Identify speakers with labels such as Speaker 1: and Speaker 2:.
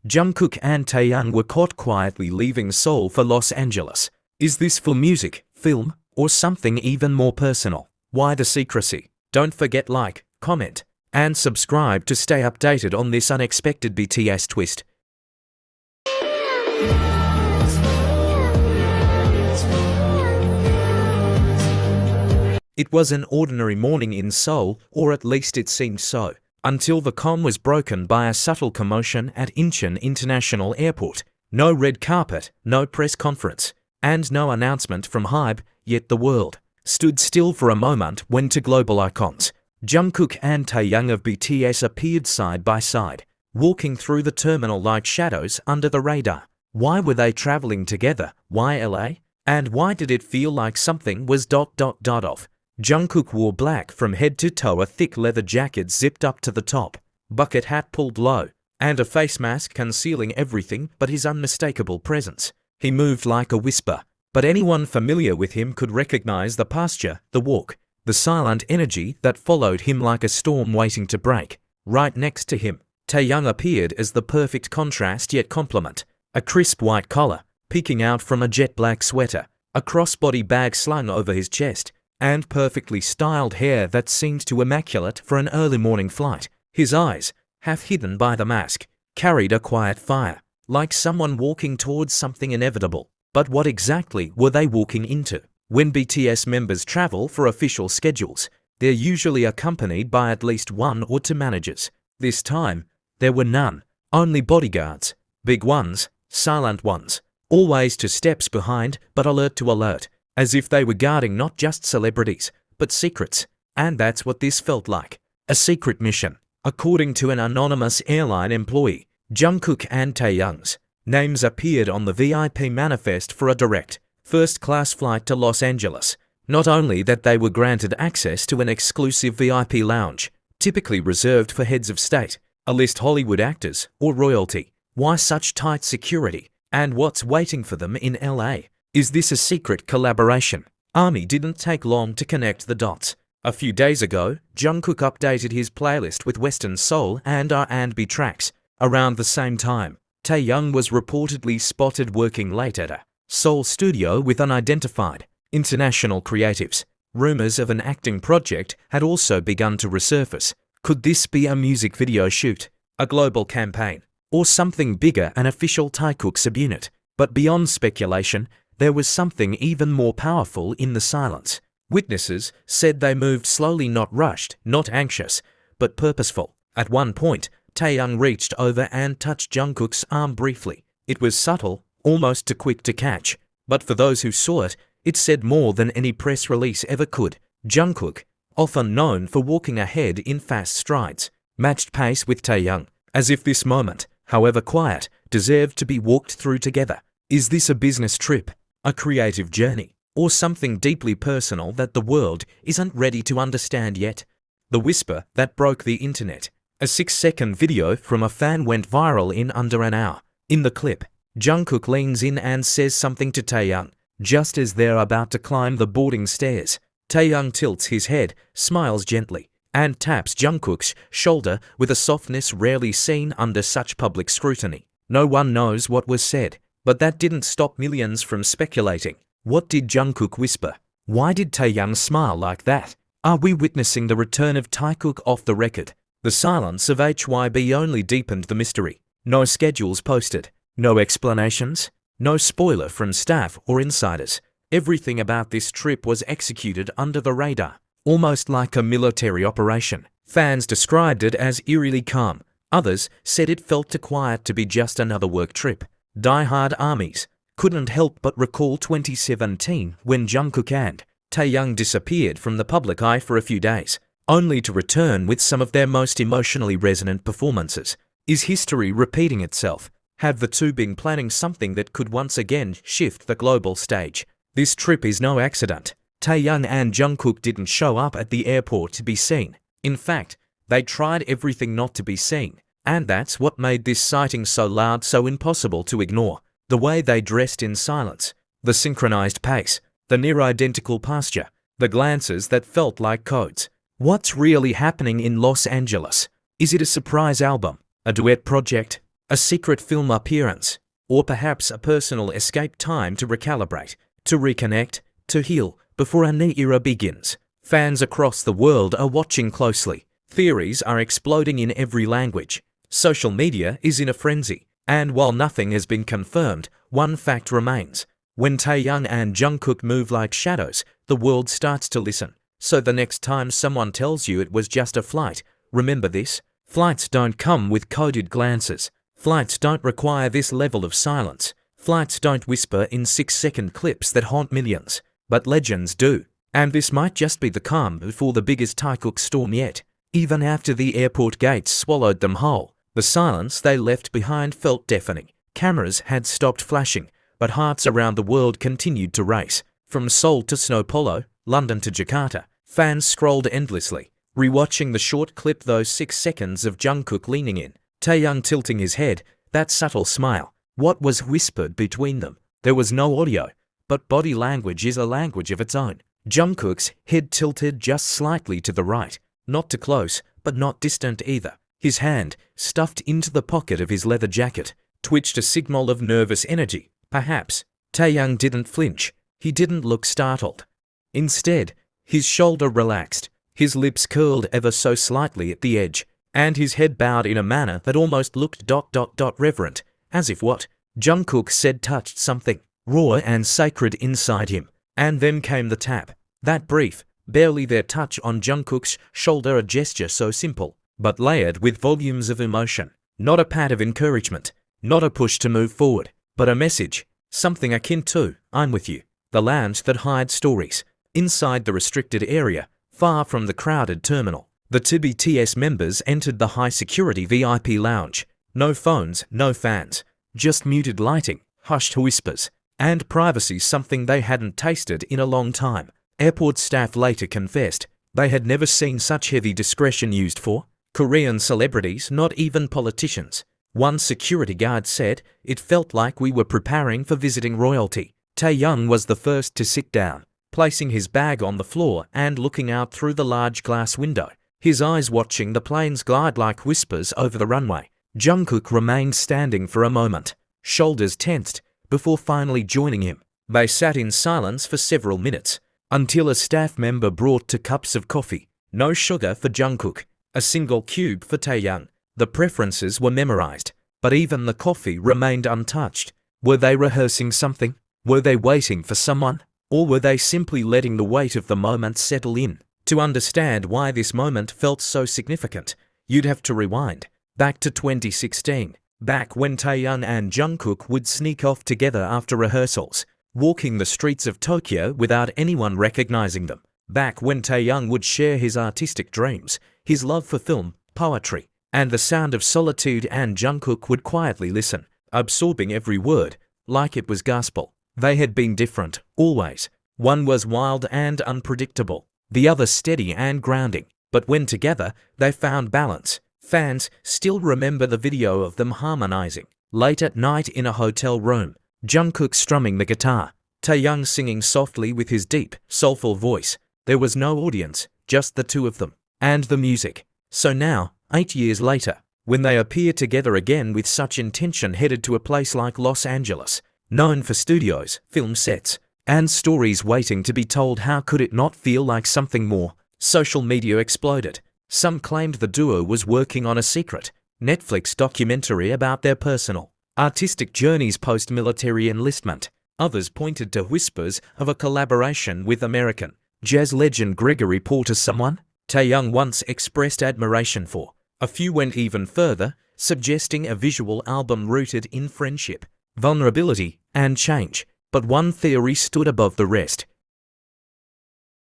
Speaker 1: Jungkook and Taehyung were caught quietly leaving Seoul for Los Angeles. Is this for music, film, or something even more personal? Why the secrecy? Don't forget like, comment, and subscribe to stay updated on this unexpected BTS twist. It was an ordinary morning in Seoul, or at least it seemed so, until the calm was broken by a subtle commotion at Incheon International Airport. No red carpet, no press conference, and no announcement from HYBE, yet the world stood still for a moment when two global icons, Jungkook and Taehyung of BTS, appeared side by side, walking through the terminal like shadows under the radar. Why were they traveling together? Why LA? And why did it feel like something was off? Jungkook wore black from head to toe, a thick leather jacket zipped up to the top, bucket hat pulled low, and a face mask concealing everything but his unmistakable presence. He moved like a whisper, but anyone familiar with him could recognize the posture, the walk, the silent energy that followed him like a storm waiting to break. Right next to him, Taehyung appeared as the perfect contrast yet complement. A crisp white collar, peeking out from a jet black sweater, a crossbody bag slung over his chest, and perfectly styled hair that seemed too immaculate for an early morning flight. His eyes, half hidden by the mask, carried a quiet fire, like someone walking towards something inevitable. But what exactly were they walking into? When BTS members travel for official schedules, they're usually accompanied by at least one or two managers. This time, there were none, only bodyguards, big ones, silent ones, always 2 steps behind but alert to alert, as if they were guarding not just celebrities, but secrets. And that's what this felt like, a secret mission. According to an anonymous airline employee, Jungkook and Taehyung's names appeared on the VIP manifest for a direct, first-class flight to Los Angeles. Not only that, they were granted access to an exclusive VIP lounge, typically reserved for heads of state, A-list Hollywood actors, or royalty. Why such tight security? And what's waiting for them in LA? Is this a secret collaboration? ARMY didn't take long to connect the dots. A few days ago, Jungkook updated his playlist with Western Soul and R&B tracks. Around the same time, Taehyung was reportedly spotted working late at a Seoul studio with unidentified international creatives. Rumors of an acting project had also begun to resurface. Could this be a music video shoot, a global campaign, or something bigger, an official Jikook subunit? But beyond speculation, there was something even more powerful in the silence. Witnesses said they moved slowly, not rushed, not anxious, but purposeful. At one point, Taehyung reached over and touched Jungkook's arm briefly. It was subtle, almost too quick to catch, but for those who saw it, it said more than any press release ever could. Jungkook, often known for walking ahead in fast strides, matched pace with Taehyung, as if this moment, however quiet, deserved to be walked through together. Is this a business trip, a creative journey, or something deeply personal that the world isn't ready to understand yet? The whisper that broke the internet. A 6-second video from a fan went viral in under an hour. In the clip, Jungkook leans in and says something to Taehyung, just as they're about to climb the boarding stairs. Taehyung tilts his head, smiles gently, and taps Jungkook's shoulder with a softness rarely seen under such public scrutiny. No one knows what was said, but that didn't stop millions from speculating. What did Jungkook whisper? Why did Taehyung smile like that? Are we witnessing the return of Jikook off the record? The silence of HYBE only deepened the mystery. No schedules posted, no explanations, no spoiler from staff or insiders. Everything about this trip was executed under the radar, almost like a military operation. Fans described it as eerily calm. Others said it felt too quiet to be just another work trip. Die-hard ARMYs couldn't help but recall 2017 when Jungkook and Taehyung disappeared from the public eye for a few days, only to return with some of their most emotionally resonant performances. Is history repeating itself? Have the two been planning something that could once again shift the global stage? This trip is no accident. Taehyung and Jungkook didn't show up at the airport to be seen. In fact, they tried everything not to be seen. And that's what made this sighting so loud, so impossible to ignore. The way they dressed in silence, the synchronized pace, the near-identical posture, the glances that felt like codes. What's really happening in Los Angeles? Is it a surprise album, a duet project, a secret film appearance, or perhaps a personal escape time to recalibrate, to reconnect, to heal, before a new era begins. Fans across the world are watching closely. Theories are exploding in every language. Social media is in a frenzy. And while nothing has been confirmed, one fact remains. When Taehyung and Jungkook move like shadows, the world starts to listen. So the next time someone tells you it was just a flight, remember this: flights don't come with coded glances. Flights don't require this level of silence. Flights don't whisper in 6-second clips that haunt millions. But legends do. And this might just be the calm before the biggest Jikook storm yet. Even after the airport gates swallowed them whole, the silence they left behind felt deafening. Cameras had stopped flashing, but hearts around the world continued to race. From Seoul to Sao Paulo, London to Jakarta, fans scrolled endlessly, rewatching the short clip, those 6 seconds of Jungkook leaning in, Taehyung tilting his head, that subtle smile. What was whispered between them? There was no audio, but body language is a language of its own. Jungkook's head tilted just slightly to the right, not too close, but not distant either. His hand, stuffed into the pocket of his leather jacket, twitched a signal of nervous energy. Perhaps. Taehyung didn't flinch. He didn't look startled. Instead, his shoulder relaxed, his lips curled ever so slightly at the edge, and his head bowed in a manner that almost looked reverent, as if what Jungkook said touched something raw and sacred inside him. And then came the tap. That brief, barely there touch on Jungkook's shoulder, a gesture so simple, but layered with volumes of emotion. Not a pat of encouragement, not a push to move forward, but a message, something akin to, "I'm with you." The lounge that hides stories. Inside the restricted area, far from the crowded terminal, the two BTS members entered the high-security VIP lounge. No phones, no fans, just muted lighting, hushed whispers, and privacy, something they hadn't tasted in a long time. Airport staff later confessed they had never seen such heavy discretion used for Korean celebrities, not even politicians. One security guard said, "It felt like we were preparing for visiting royalty." Taehyung was the first to sit down, placing his bag on the floor and looking out through the large glass window, his eyes watching the planes glide like whispers over the runway. Jungkook remained standing for a moment, shoulders tensed, before finally joining him. They sat in silence for several minutes, until a staff member brought 2 cups of coffee. No sugar for Jungkook, a single cube for Taehyung. The preferences were memorized, but even the coffee remained untouched. Were they rehearsing something? Were they waiting for someone? Or were they simply letting the weight of the moment settle in? To understand why this moment felt so significant, you'd have to rewind back to 2016, back when Taehyung and Jungkook would sneak off together after rehearsals, walking the streets of Tokyo without anyone recognizing them. Back when Taehyung would share his artistic dreams, his love for film, poetry, and the sound of solitude, and Jungkook would quietly listen, absorbing every word, like it was gospel. They had been different, always. One was wild and unpredictable, the other steady and grounding. But when together, they found balance. Fans still remember the video of them harmonizing. Late at night in a hotel room, Jungkook strumming the guitar, Taehyung singing softly with his deep, soulful voice. There was no audience, just the two of them, and the music. So now, 8 years later, when they appear together again with such intention, headed to a place like Los Angeles, known for studios, film sets, and stories waiting to be told, how could it not feel like something more? Social media exploded. Some claimed the duo was working on a secret Netflix documentary about their personal, artistic journeys post-military enlistment. Others pointed to whispers of a collaboration with American jazz legend Gregory Porter, someone Taehyung once expressed admiration for. A few went even further, suggesting a visual album rooted in friendship, vulnerability, and change. But one theory stood above the rest.